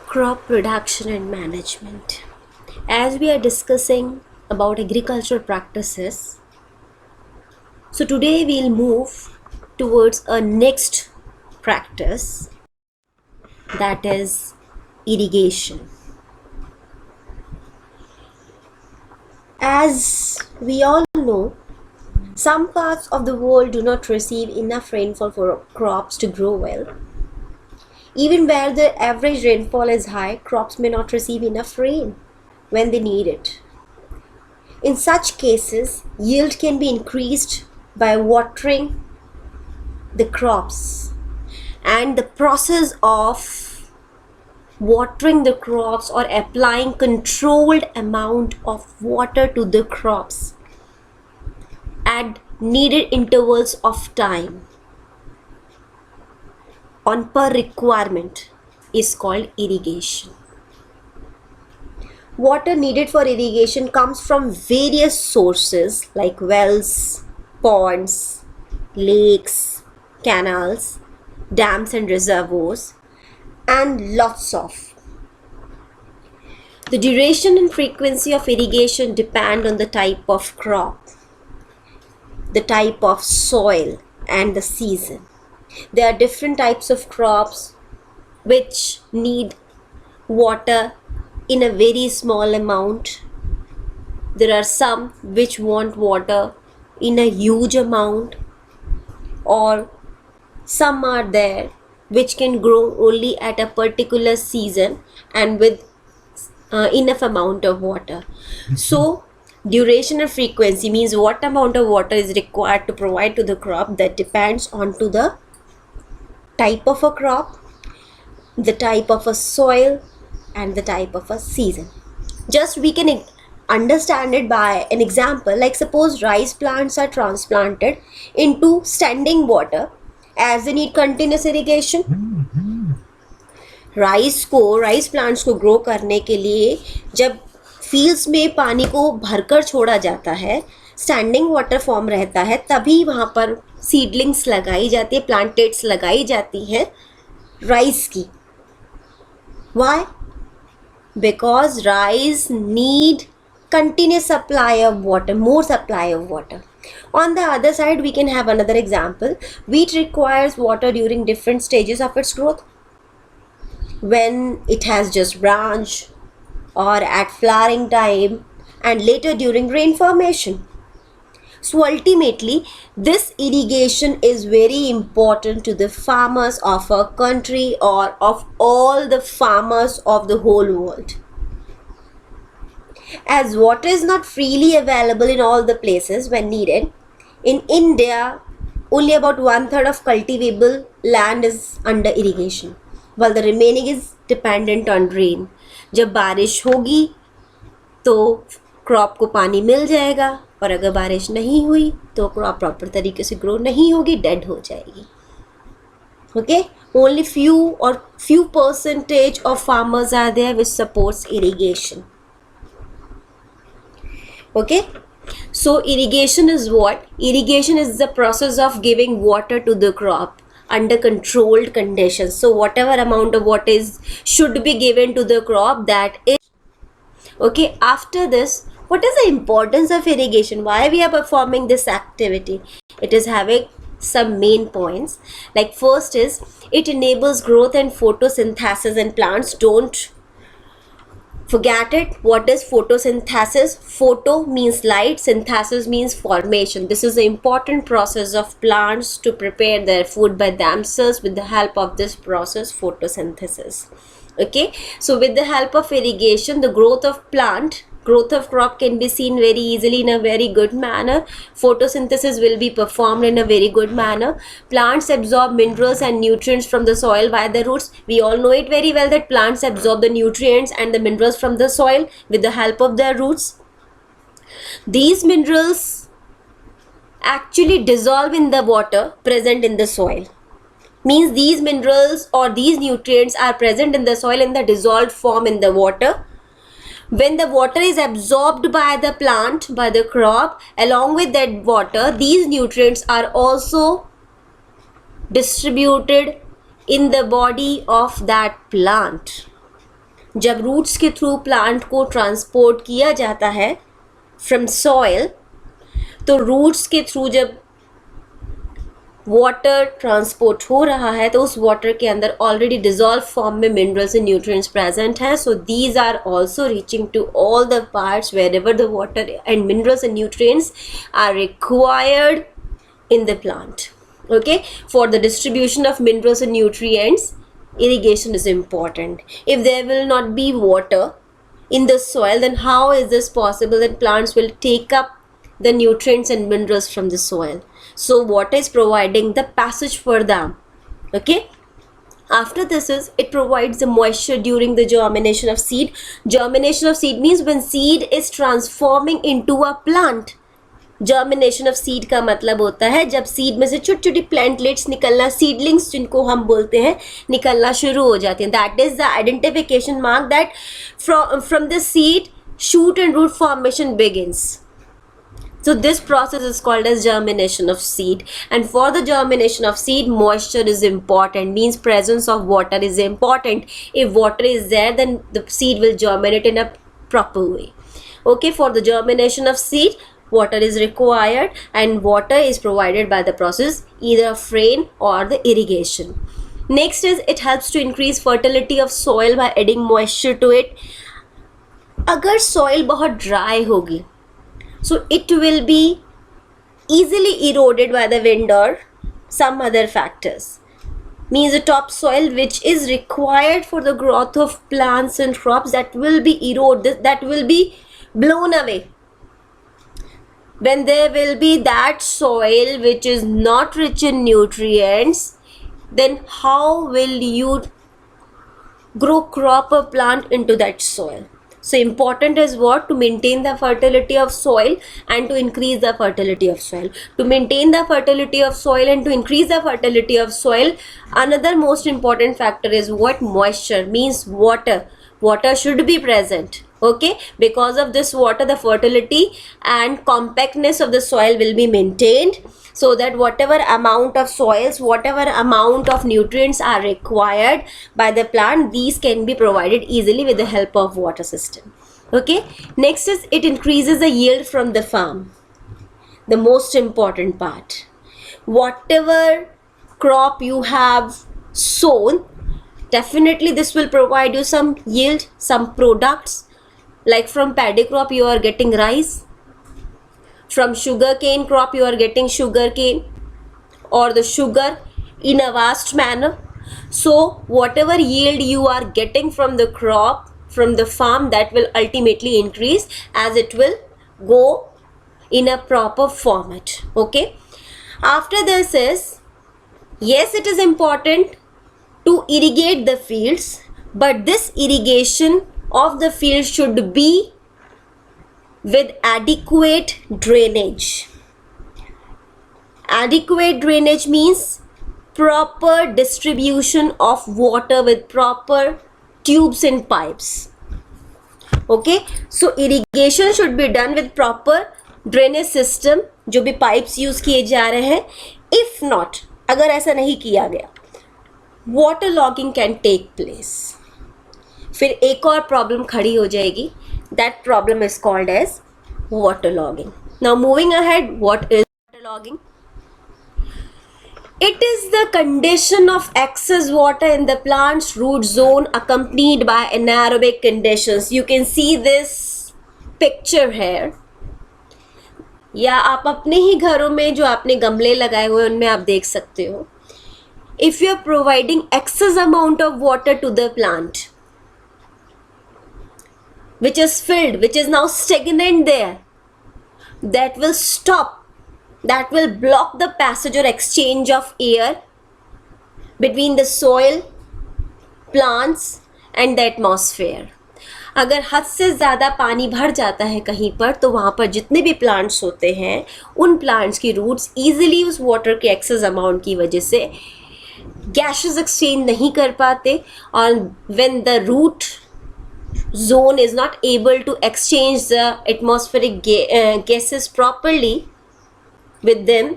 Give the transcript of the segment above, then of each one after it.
Crop production and management. As we are discussing about agricultural practices, so today we'll move towards a next practice, that is irrigation. As we all know, some parts of the world do not receive enough rainfall for crops to grow well. Even where the average rainfall is high, crops may not receive enough rain when they need it. In such cases, yield can be increased by watering the crops, and the process of watering the crops or applying controlled amount of water to the crops at needed intervals of time on per requirement is called irrigation. Water needed for irrigation comes from various sources like wells, ponds, lakes, canals, dams and reservoirs, and lots of. The duration and frequency of irrigation depend on the type of crop, the type of soil, and the season. There are different types of crops which need water in a very small amount. There are some which want water in a huge amount, or some are there which can grow only at a particular season and with enough amount of water. So duration and frequency means what amount of water is required to provide to the crop. That depends on to the type of a crop, the type of a soil, and the type of a season. Just we can understand it by an example. Like suppose rice plants are transplanted into standing water as they need continuous irrigation. Rice plants को grow करने के लिए जब fields में पानी को भरकर छोड़ा जाता है, स्टैंडिंग वाटर फॉर्म रहता है, तभी वहाँ पर सीडलिंग्स लगाई जाती है, प्लांटेट्स लगाई जाती हैं राइस की. Why? Because rice need continuous supply of water, more supply of water. On the other side, we can have another example. Wheat requires water during different stages of its growth. When it has just branch, or at flowering time, and later during rain formation. So ultimately, this irrigation is very important to the farmers of a country or of all the farmers of the whole world. As water is not freely available in all the places when needed, in India, only about 1/3 of cultivable land is under irrigation, while the remaining is dependent on rain. जब बारिश होगी तो crop को पानी मिल जाएगा, और अगर बारिश नहीं हुई तो क्रॉप प्रॉपर तरीके से ग्रो नहीं होगी, डेड हो जाएगी. Okay, only few percentage of farmers are there which supports irrigation. Okay, so irrigation is what? Irrigation is the process of giving water to the crop under controlled conditions. So whatever amount of water should be given to the crop, that is. Okay, after this, what is the importance of irrigation? Why we are performing this activity? It is having some main points. Like first is, it enables growth and photosynthesis in plants. Don't forget it. What is photosynthesis? Photo means light, synthesis means formation. This is an important process of plants to prepare their food by themselves with the help of this process, photosynthesis. Okay, so with the help of irrigation, the growth of crop can be seen very easily in a very good manner. Photosynthesis will be performed in a very good manner. Plants absorb minerals and nutrients from the soil via the roots. We all know it very well that plants absorb the nutrients and the minerals from the soil with the help of their roots. These minerals actually dissolve in the water present in the soil. Means these minerals or these nutrients are present in the soil in the dissolved form in the water. When the water is absorbed by the plant, by the crop, along with that water, these nutrients are also distributed in the body of that plant. जब roots के through plant को transport किया जाता है from soil, तो roots के through जब water transport हो रहा है तो उस वाटर के अंदर ऑलरेडी डिजॉल्व फॉर्म में मिनरल्स एंड न्यूट्रिएंट्स प्रेजेंट हैं. So these are also reaching to all the parts wherever the water and minerals and nutrients are required in the plant. Okay, for the distribution of minerals and nutrients, irrigation is important. If there will not be water in the soil, then how is this possible that plants will take up the nutrients and minerals from the soil? So water is providing the passage for them. Okay, after this is it provides the moisture during the germination of seed. Germination of seed means when seed is transforming into a plant. Germination of seed का मतलब होता है जब seed में से छोटी छोटी plantlets निकलना, सीडलिंग्स जिनको हम बोलते हैं, निकलना शुरू हो जाते हैं. That is the identification mark that from the seed shoot and root formation begins. So this process is called as germination of seed, and for the germination of seed moisture is important, means presence of water is important. If water is there, then the seed will germinate in a proper way. Okay, for the germination of seed water is required, and water is provided by the process either of rain or the irrigation. Next is it helps to increase fertility of soil by adding moisture to it. अगर soil बहुत dry होगी, so it will be easily eroded by the wind or some other factors. Means the topsoil which is required for the growth of plants and crops, that will be eroded, that will be blown away. When there will be that soil which is not rich in nutrients, then how will you grow crop or plant into that soil? So important is what? To maintain the fertility of soil and to increase the fertility of soil. To maintain the fertility of soil and to increase the fertility of soil, another most important factor is what? Moisture, means water. Water should be present. Okay, because of this water the fertility and compactness of the soil will be maintained, so that whatever amount of soils, whatever amount of nutrients are required by the plant, these can be provided easily with the help of water system. Okay, next is it increases the yield from the farm. The most important part, whatever crop you have sown, definitely this will provide you some yield, some products. Like from paddy crop you are getting rice, from sugar cane crop you are getting sugar cane or the sugar in a vast manner. So whatever yield you are getting from the crop, from the farm, that will ultimately increase as it will go in a proper format. Okay, after this is, yes, it is important to irrigate the fields, but this irrigation of the field should be with adequate drainage. Adequate drainage means proper distribution of water with proper tubes and pipes. Okay, so irrigation should be done with proper drainage system, जो भी pipes use किए जा रहे हैं. If not, अगर ऐसा नहीं किया गया, water logging can take place. फिर एक और प्रॉब्लम खड़ी हो जाएगी. That problem is called as water logging. Now moving ahead, what is water logging? It is the condition of excess water in the plant's root zone accompanied by anaerobic conditions. You can see this picture here. या आप अपने ही घरों में जो आपने गमले लगाए हुए उनमें आप देख सकते हो. If you are providing excess amount of water to the plant, which is filled, which is now stagnant there, that will stop, that will block the passage or exchange of air between the soil, plants and the atmosphere. अगर हद से ज़्यादा पानी भर जाता है कहीं पर, तो वहाँ पर जितने भी प्लांट्स होते हैं उन प्लांट्स की रूट्स ईजिली उस वाटर के एक्सेस अमाउंट की वजह से गैसेस एक्सचेंज नहीं कर पाते, और when the root zone is not able to exchange the atmospheric gases properly with them,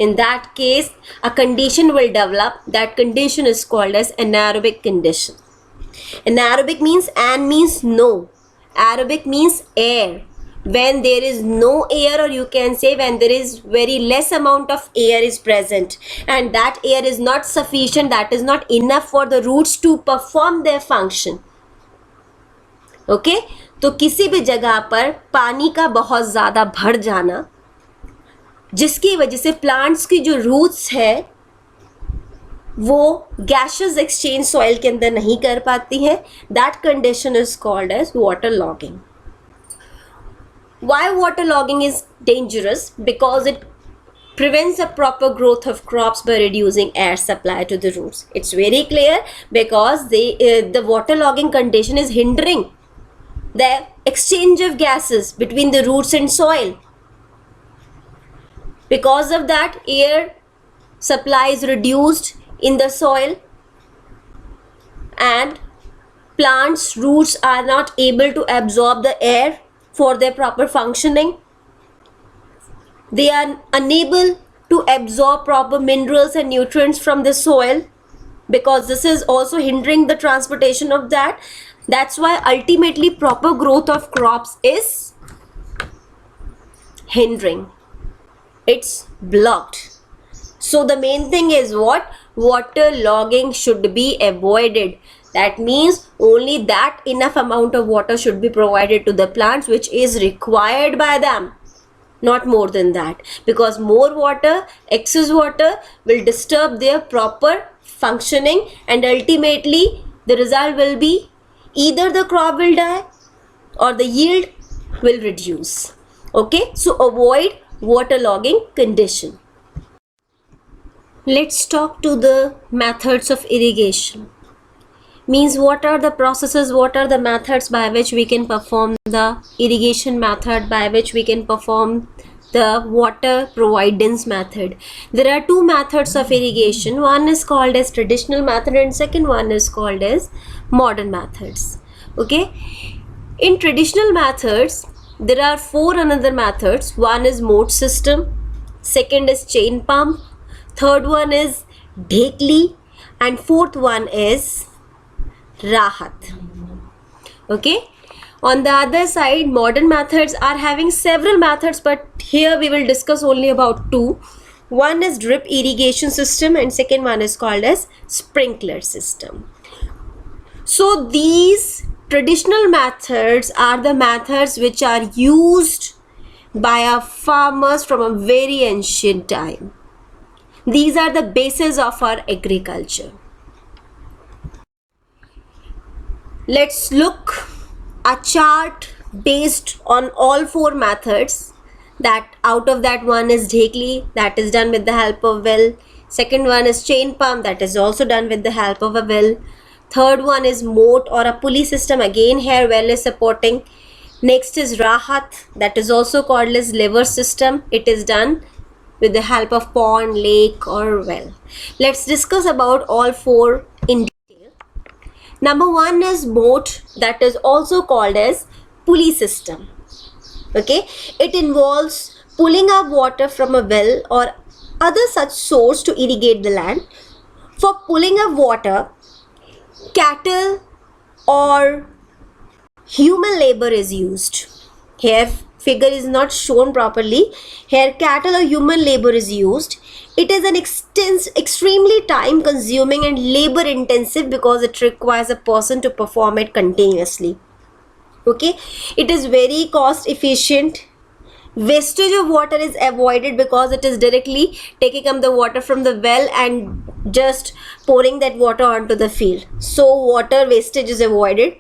in that case a condition will develop. That condition is called as anaerobic condition. Anaerobic means no. Aerobic means air. When there is no air, or you can say when there is very less amount of air is present, and that air is not sufficient, that is not enough for the roots to perform their function. Okay तो किसी भी जगह पर पानी का बहुत ज़्यादा भर जाना, जिसकी वजह से प्लांट्स की जो रूट्स है वो गैसेस एक्सचेंज सॉइल के अंदर नहीं कर पाती है, that condition is called as water logging. Why water logging is dangerous? Because it prevents the proper growth of crops by reducing air supply to the roots. It's very clear, because the water logging condition is hindering the exchange of gases between the roots and soil. Because of that, air supply is reduced in the soil, and plants' roots are not able to absorb the air for their proper functioning. They are unable to absorb proper minerals and nutrients from the soil, because this is also hindering the transportation of that. That's why ultimately proper growth of crops is hindering. It's blocked. So the main thing is what? Water logging should be avoided. That means only that enough amount of water should be provided to the plants which is required by them, not more than that, because more water, excess water, will disturb their proper functioning, and ultimately the result will be either the crop will die or the yield will reduce. Okay, so avoid waterlogging condition. Let's talk to the methods of irrigation. Means what are the processes, what are the methods by which we can perform the irrigation method, by which we can perform the water providence method. There are two methods of irrigation. One is called as traditional method, and second one is called as modern methods. Okay, in traditional methods there are four another methods. One is moat system, second is chain pump, third one is dhekli, and fourth one is rahat. Okay, on the other side modern methods are having several methods, but here we will discuss only about two. One is drip irrigation system, and second one is called as sprinkler system. So these traditional methods are the methods which are used by our farmers from a very ancient time. These are the basis of our agriculture. Let's look a chart based on all four methods. That out of that, one is dhekli, that is done with the help of well. Second one is chain pump, that is also done with the help of a well. Third one is moat or a pulley system, again here well is supporting. Next is rahat, that is also called as lever system. It is done with the help of pond, lake or well. Let's discuss about all four in detail. Number one is moat, that is also called as pulley system. Okay, it involves pulling up water from a well or other such source to irrigate the land. For pulling up water, cattle or human labor is used. Here figure is not shown properly. Here cattle or human labor is used. It is an extremely time consuming and labor intensive, because it requires a person to perform it continuously. Okay, it is very cost efficient. Wastage of water is avoided, because it is directly taking up the water from the well and just pouring that water onto the field. So water wastage is avoided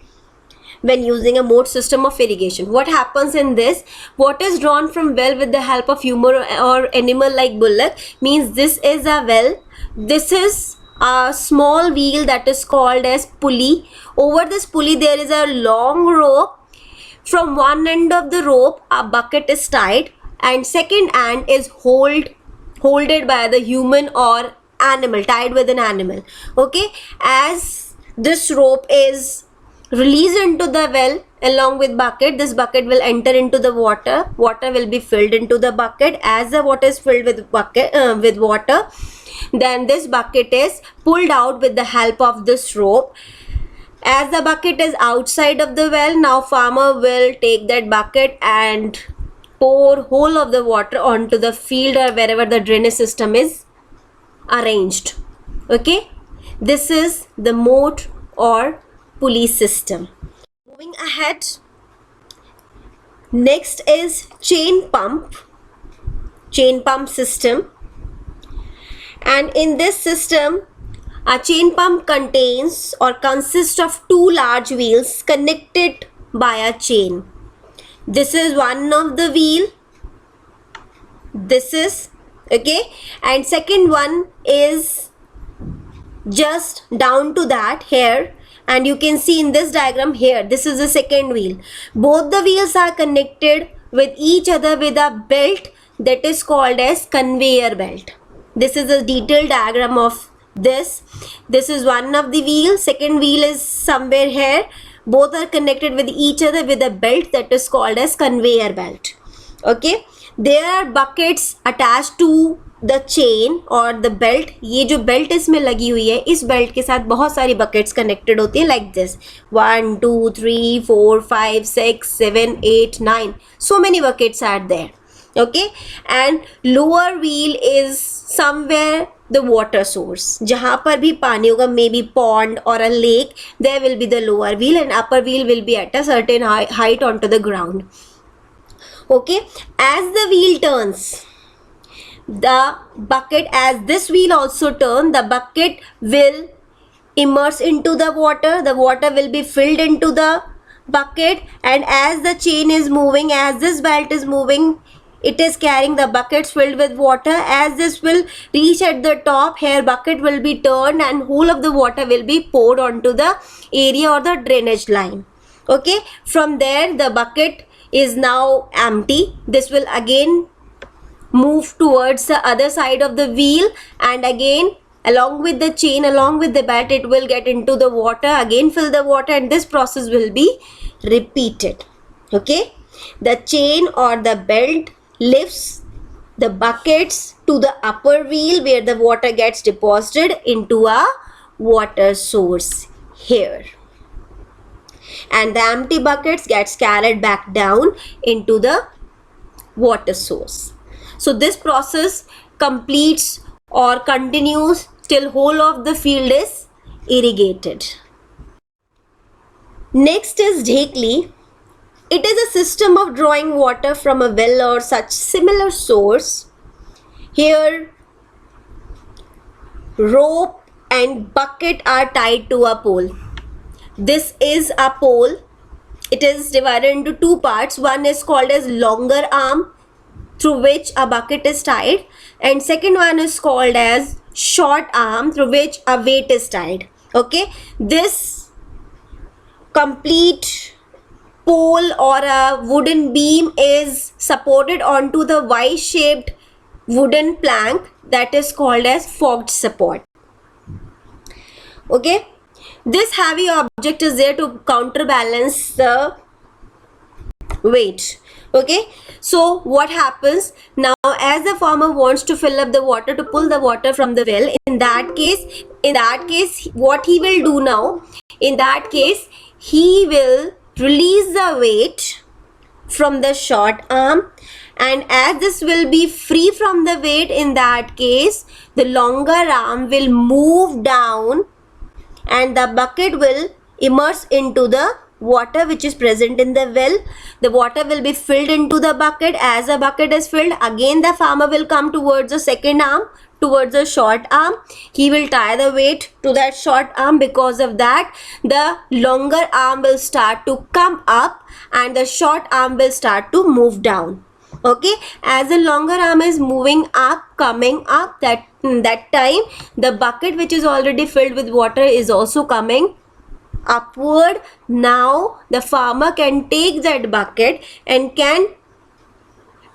when using a moat system of irrigation. What happens in this? Water is drawn from well with the help of human or animal like bullock. Means this is a well. This is a small wheel that is called as pulley. Over this pulley there is a long rope. From one end of the rope a bucket is tied, and second end is holded by the human or animal, tied with an animal. Okay, as this rope is released into the well along with bucket, this bucket will enter into the water. Water will be filled into the bucket. As the water is filled with water, then this bucket is pulled out with the help of this rope. As the bucket is outside of the well, now farmer will take that bucket and pour whole of the water onto the field or wherever the drainage system is arranged. Okay, this is the moat or pulley system. Moving ahead, next is chain pump system. And in this system, a chain pump contains or consists of two large wheels connected by a chain. This is one of the wheel. This is okay, and second one is just down to that here, and you can see in this diagram here, this is the second wheel. Both the wheels are connected with each other with a belt that is called as conveyor belt. This is a detailed diagram of this. This is one of the wheels, second wheel is somewhere here. Both are connected with each other with a belt that is called as conveyor belt. Okay, there are buckets attached to the chain or the belt. ये जो belt इसमें लगी हुई है, इस belt के साथ बहुत सारी buckets connected होती हैं like this. 1, 2, 3, 4, 5, 6, 7, 8, 9. So many buckets are there. Okay, and lower wheel is somewhere the water source. जहाँ पर भी पानी होगा, maybe pond or a lake, there will be the lower wheel, and upper wheel will be at a certain height onto the ground. Okay, as the wheel turns, the bucket, as this wheel also turn, the bucket will immerse into the water will be filled into the bucket, and as the chain is moving, as this belt is moving, it is carrying the buckets filled with water. As this will reach at the top, here bucket will be turned and whole of the water will be poured onto the area or the drainage line. Okay, from there the bucket is now empty. This will again move towards the other side of the wheel, and again along with the chain, along with the belt, it will get into the water, again fill the water, and this process will be repeated. Okay, the chain or the belt lifts the buckets to the upper wheel where the water gets deposited into a water source here, and the empty buckets gets carried back down into the water source. So this process completes or continues till whole of the field is irrigated. Next is Dhekli. It is a system of drawing water from a well or such similar source. Here rope and bucket are tied to a pole. This is a pole. It is divided into two parts. One is called as longer arm, through which a bucket is tied, and second one is called as short arm, through which a weight is tied. Okay, this complete pole or a wooden beam is supported onto the Y-shaped wooden plank that is called as forked support. Okay, this heavy object is there to counterbalance the weight. Okay, so what happens now, as the farmer wants to fill up the water, to pull the water from the well, in that case what he will do now, in that case he will release the weight from the short arm, and as this will be free from the weight, in that case the longer arm will move down and the bucket will immerse into the water which is present in the well. The water will be filled into the bucket. As the bucket is filled, again the farmer will come towards the second arm, towards the short arm. He will tie the weight to that short arm. Because of that, the longer arm will start to come up and the short arm will start to move down. Okay, as the longer arm is moving up, coming up, that time the bucket which is already filled with water is also coming upward. Now the farmer can take that bucket and can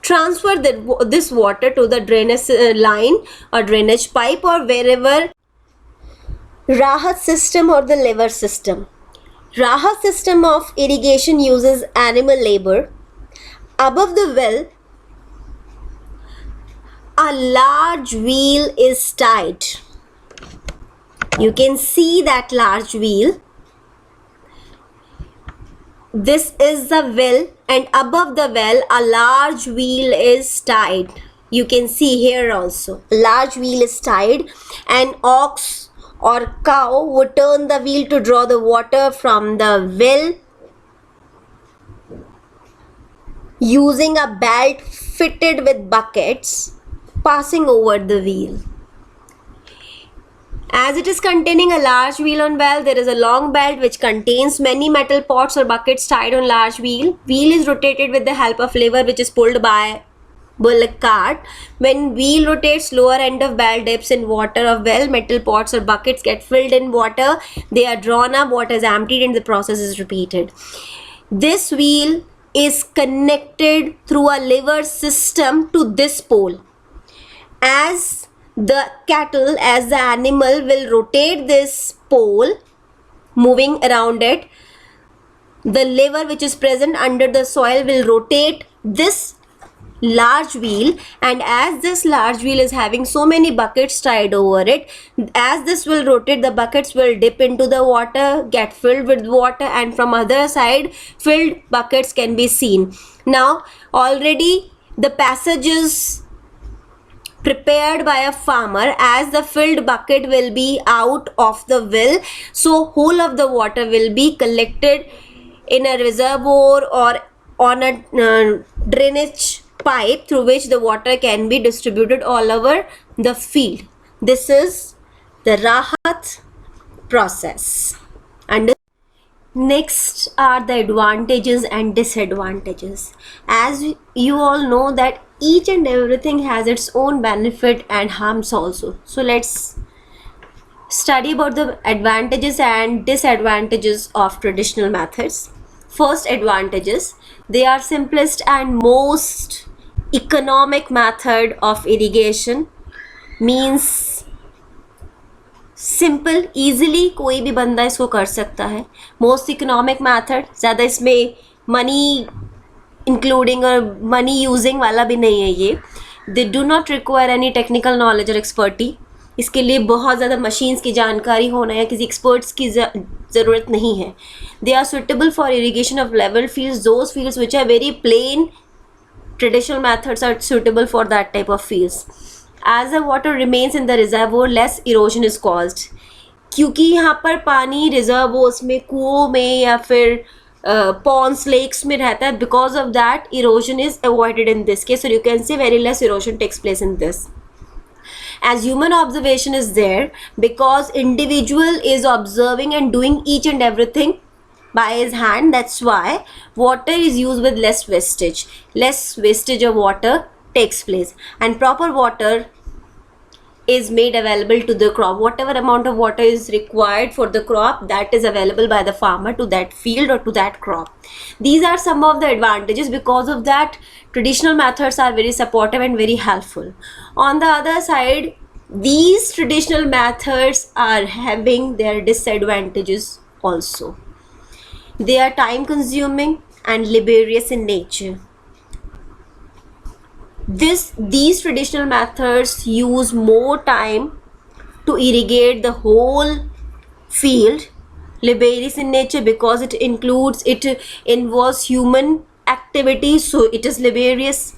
transfer this water to the drainage line or drainage pipe or wherever. Rahat system or the lever system. Rahat system of irrigation uses animal labor. Above the well, a large wheel is tied. You can see that large wheel. This is the well, and above the well a large wheel is tied. You can see here also a large wheel is tied. An ox or cow would turn the wheel to draw the water from the well using a belt fitted with buckets passing over the wheel. As it is containing a large wheel on well, there is a long belt which contains many metal pots or buckets tied on large wheel. Wheel is rotated with the help of lever which is pulled by bullock cart. When wheel rotates, lower end of belt dips in water of well. Metal pots or buckets get filled in water. They are drawn up, water is emptied, and the process is repeated. This wheel is connected through a lever system to this pole. As the cattle, as the animal will rotate this pole, moving around it, the lever which is present under the soil will rotate this large wheel, and as this large wheel is having so many buckets tied over it, as this will rotate, the buckets will dip into the water, get filled with water, and from other side filled buckets can be seen. Now already the passage is prepared by a farmer, as the filled bucket will be out of the well, so whole of the water will be collected in a reservoir or on a drainage pipe through which the water can be distributed all over the field. This is the Rahat process. And next are the advantages and disadvantages. As you all know that each and everything has its own benefit and harms also. So let's study about the advantages and disadvantages of traditional methods. First, advantages. They are simplest and most economic method of irrigation. Means simple easily कोई भी बंदा इसको कर सकता है. Most economic method, ज़्यादा इसमें money including और मनी यूजिंग वाला भी नहीं है ये. They do not require any technical knowledge और एक्सपर्टी. इसके लिए बहुत ज़्यादा मशीन्स की जानकारी होना या किसी एक्सपर्ट्स की ज़रूरत नहीं है. They are suitable for irrigation of level fields. Those fields which are very plain, traditional methods are suitable for that type of fields. As the water remains in the reservoir, less erosion is caused. क्योंकि यहाँ पर पानी रिजर्वोर्स में, कुओं में या फिर ponds, lakes में रहता है, because of that erosion is avoided in this case. So you can see very less erosion takes place in this. As human observation is there, because individual is observing and doing each and everything by his hand, that's why water is used with less wastage. Less wastage of water takes place, and proper water is made available to the crop. Whatever amount of water is required for the crop, that is available by the farmer to that field or to that crop. These are some of the advantages. Because of that, traditional methods are very supportive and very helpful. On the other side, these traditional methods are having their disadvantages also. They are time consuming and laborious in nature. These traditional methods use more time to irrigate the whole field. Laborious in nature because it involves human activity, so it is laborious.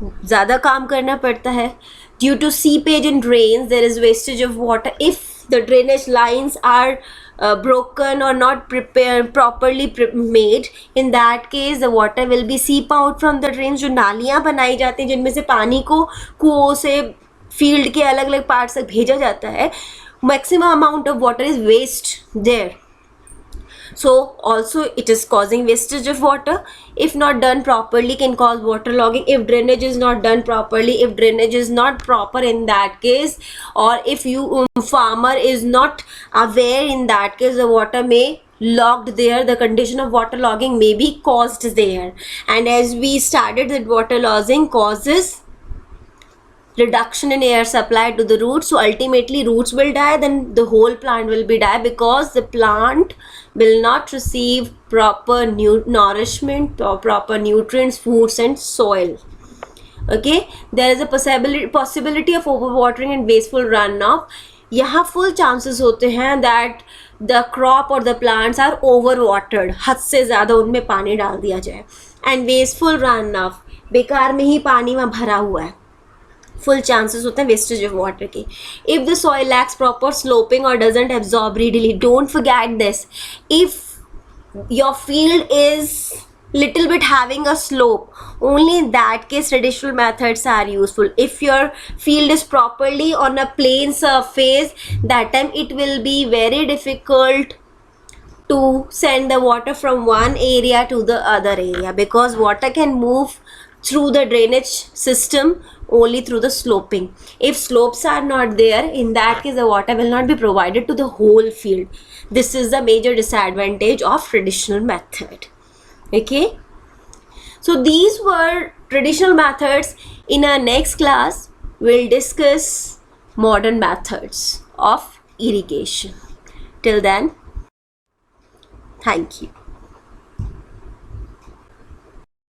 ज़्यादा काम करना पड़ता है. Due to seepage in drains, there is wastage of water. If the drainage lines are broken or not properly made, in that case the water will be seep out from the drains. जो नालियाँ बनाई जाती हैं जिनमें से पानी को कुओं से फील्ड के अलग अलग पार्ट्स तक भेजा जाता है, maximum amount of water is waste there. So also it is causing wastage of water. If not done properly, can cause waterlogging. If drainage is not done properly, if drainage is not proper in that case, or if you farmer is not aware, in that case the water may logged there, the condition of waterlogging may be caused there. And as we started, that waterlogging causes reduction in air supply to the roots, so ultimately roots will die, then the whole plant will be die, because the plant will not receive proper nourishment or proper nutrients, foods and soil. Okay, there is a possibility of overwatering and wasteful runoff. यहाँ full chances होते हैं that the crop or the plants are overwatered, हद से ज़्यादा उनमें पानी डाल दिया जाए, and wasteful runoff, बेकार में ही पानी वहाँ भरा हुआ है, फुल चांसेस होते हैं वेस्टेज ऑफ वाटर के. If the soil lacks proper sloping और doesn't absorb readily, don't forget this. If your field is little bit having a slope, only in that case traditional methods are useful. If your field is properly on a plain surface, that time it will be very difficult to send the water from one area to the other area, because water can move through the drainage system only through the sloping. If slopes are not there, in that case the water will not be provided to the whole field. This is the major disadvantage of traditional method. Okay, so these were traditional methods. In our next class we'll discuss modern methods of irrigation. Till then, thank you.